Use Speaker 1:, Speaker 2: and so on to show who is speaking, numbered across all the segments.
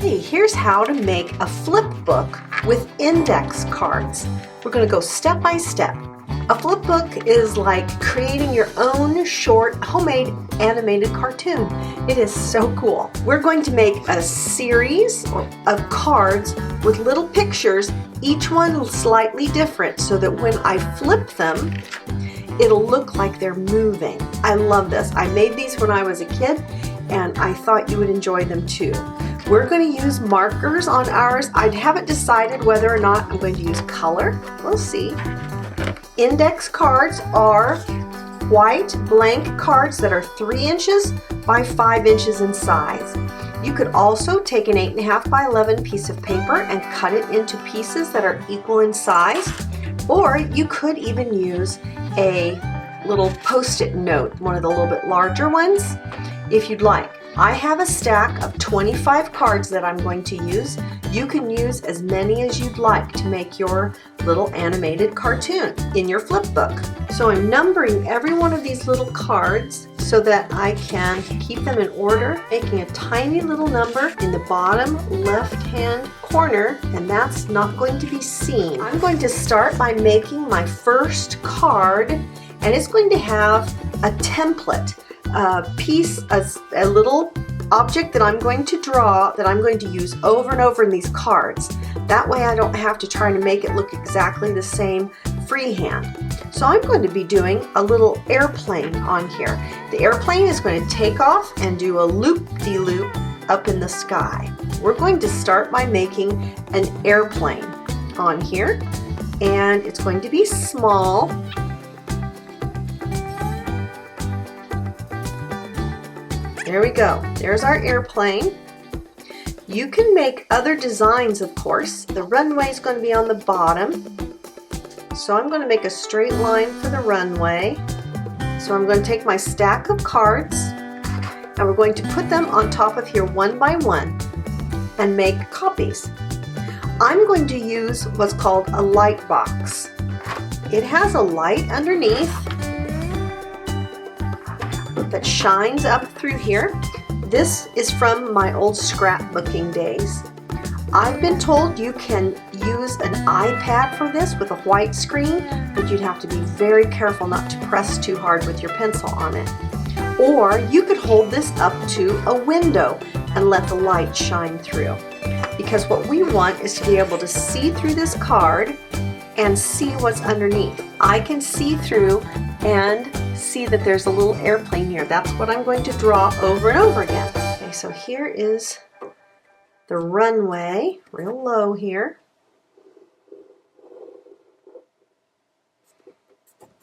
Speaker 1: Hey, here's how to make a flip book with index cards. We're going to go step by step. A flip book is like creating your own short, homemade animated cartoon. It is so cool. We're going to make a series of cards with little pictures, each one slightly different, so that when I flip them, it'll look like they're moving. I love this. I made these when I was a kid, and I thought you would enjoy them too. We're going to use markers on ours. I haven't decided whether or not I'm going to use color. We'll see. Index cards are white blank cards that are 3 inches by 5 inches in size. You could also take an 8.5 by 11 piece of paper and cut it into pieces that are equal in size, or you could even use a little post-it note, one of the little bit larger ones, if you'd like. I have a stack of 25 cards that I'm going to use. You can use as many as you'd like to make your little animated cartoon in your flip book. So I'm numbering every one of these little cards so that I can keep them in order, making a tiny little number in the bottom left-hand corner, and that's not going to be seen. I'm going to start by making my first card, and it's going to have a template. A little object that I'm going to draw that I'm going to use over and over in these cards. That way I don't have to try to make it look exactly the same freehand. So I'm going to be doing a little airplane on here. The airplane is going to take off and do a loop-de-loop up in the sky. We're going to start by making an airplane on here, and it's going to be small. There we go. There's our airplane. You can make other designs, of course. The runway is going to be on the bottom. So I'm going to make a straight line for the runway. So I'm going to take my stack of cards and we're going to put them on top of here one by one and make copies. I'm going to use what's called a light box. It has a light underneath that shines up through here. This is from my old scrapbooking days. I've been told you can use an iPad for this with a white screen, but you'd have to be very careful not to press too hard with your pencil on it. Or you could hold this up to a window and let the light shine through. Because what we want is to be able to see through this card and see what's underneath. I can see through and see that there's a little airplane here. That's what I'm going to draw over and over again. Okay, so here is the runway, real low here.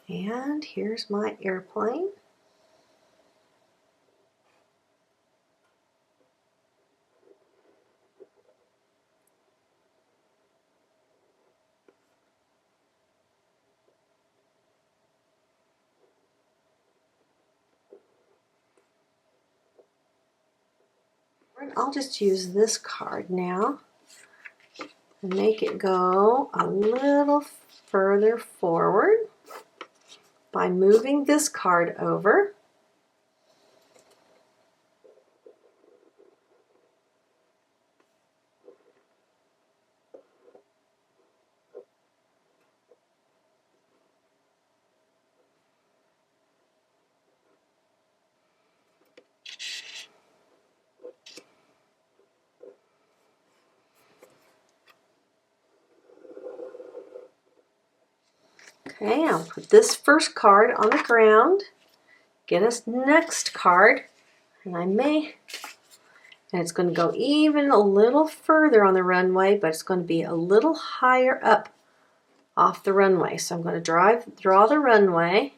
Speaker 1: And here's my airplane. I'll just use this card now and make it go a little further forward by moving this card over. Okay, I'll put this first card on the ground, get us next card, and it's going to go even a little further on the runway, but it's going to be a little higher up off the runway. So I'm going to draw the runway.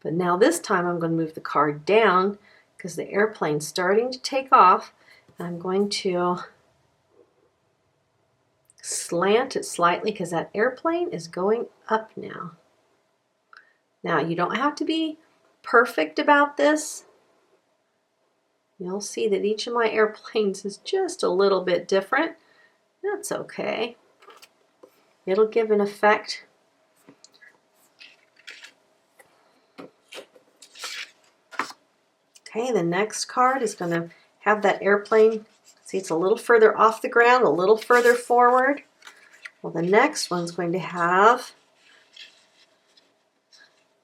Speaker 1: But now this time I'm going to move the card down because the airplane's starting to take off. And I'm going to slant it slightly because that airplane is going up now. Now you don't have to be perfect about this. You'll see that each of my airplanes is just a little bit different. That's okay. It'll give an effect. Okay, the next card is going to have that airplane. See, it's a little further off the ground, a little further forward. Well, the next one's going to have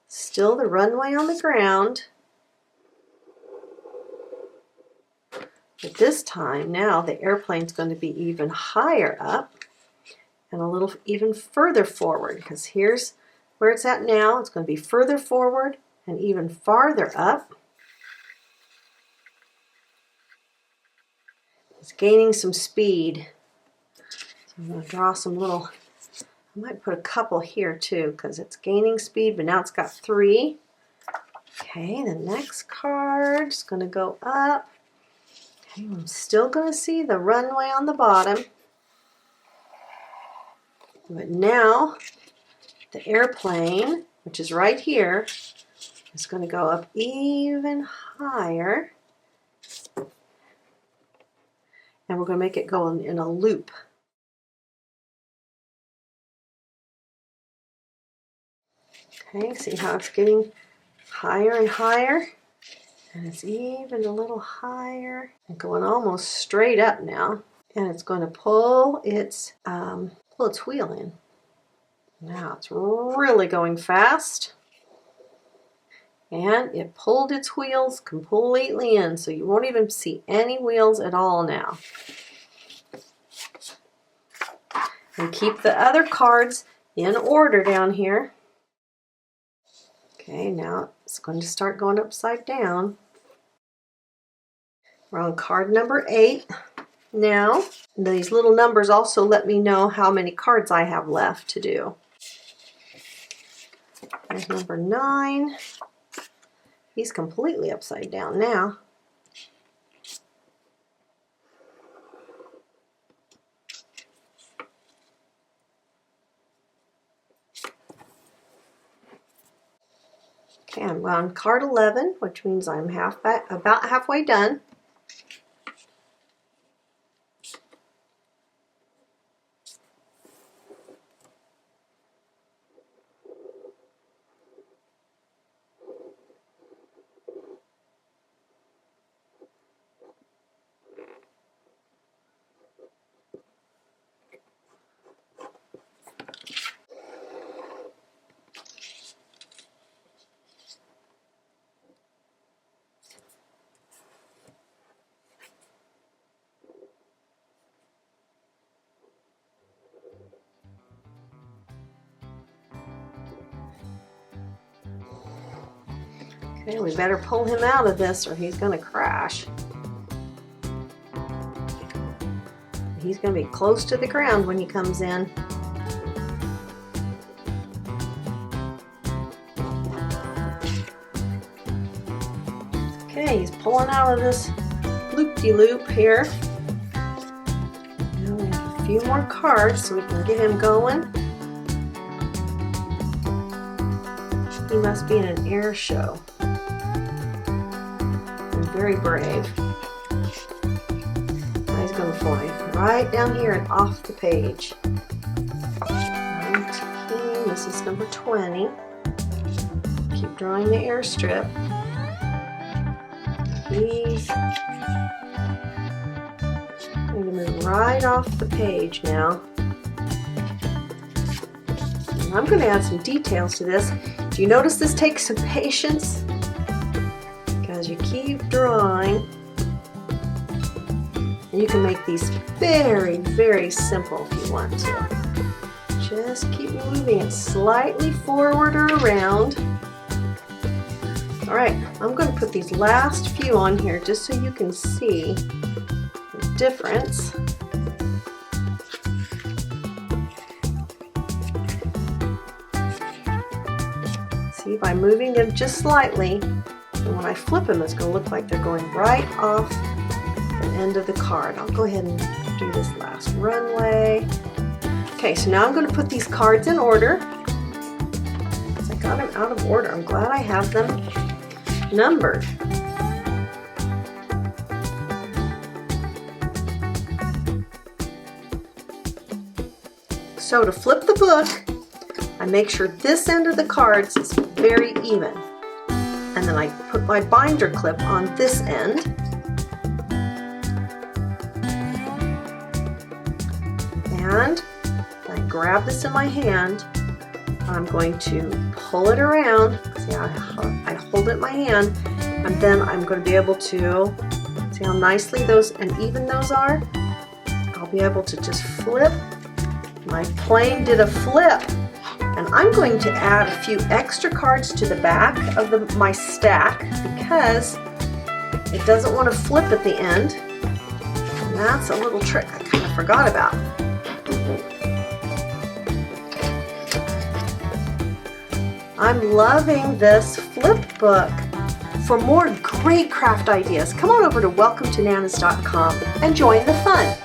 Speaker 1: still the runway on the ground. But this time now the airplane's going to be even higher up and a little even further forward, because here's where it's at now. It's going to be further forward and even farther up. It's gaining some speed. So I'm going to draw some little, I might put a couple here too because it's gaining speed, but now it's got 3. Okay, the next card is going to go up. Okay, I'm still going to see the runway on the bottom. But now the airplane, which is right here, is going to go up even higher. And we're going to make it go in a loop. Okay, see how it's getting higher and higher? And it's even a little higher and going almost straight up now. And it's going to pull its wheel in. Now it's really going fast. And it pulled its wheels completely in, so you won't even see any wheels at all now. And keep the other cards in order down here. Okay, now it's going to start going upside down. We're on card number 8 now. These little numbers also let me know how many cards I have left to do. There's number 9. He's completely upside down now. Okay, I'm on card 11, which means I'm about halfway done. Okay, we better pull him out of this or he's going to crash. He's going to be close to the ground when he comes in. Okay, he's pulling out of this loop-de-loop here. Now we have a few more cards so we can get him going. He must be in an air show. Very brave. Now he's going to fly right down here and off the page. 19, this is number 20. Keep drawing the airstrip. He's going to move right off the page now. And I'm going to add some details to this. Do you notice this takes some patience? As you keep drawing, and you can make these very, very simple if you want to. Just keep moving it slightly forward or around. Alright, I'm going to put these last few on here just so you can see the difference. See, by moving them just slightly, and when I flip them, it's going to look like they're going right off the end of the card. I'll go ahead and do this last runway. Okay, so now I'm going to put these cards in order. I got them out of order. I'm glad I have them numbered. So to flip the book, I make sure this end of the cards is very even. And then I put my binder clip on this end. And I grab this in my hand. I'm going to pull it around. See, I hold it in my hand, and then I'm going to be able to see how nicely those and even those are. I'll be able to just flip. My plane did a flip. And I'm going to add a few extra cards to the back of my stack because it doesn't want to flip at the end. And that's a little trick I kind of forgot about. I'm loving this flip book. For more great craft ideas, come on over to welcometonanas.com and join the fun.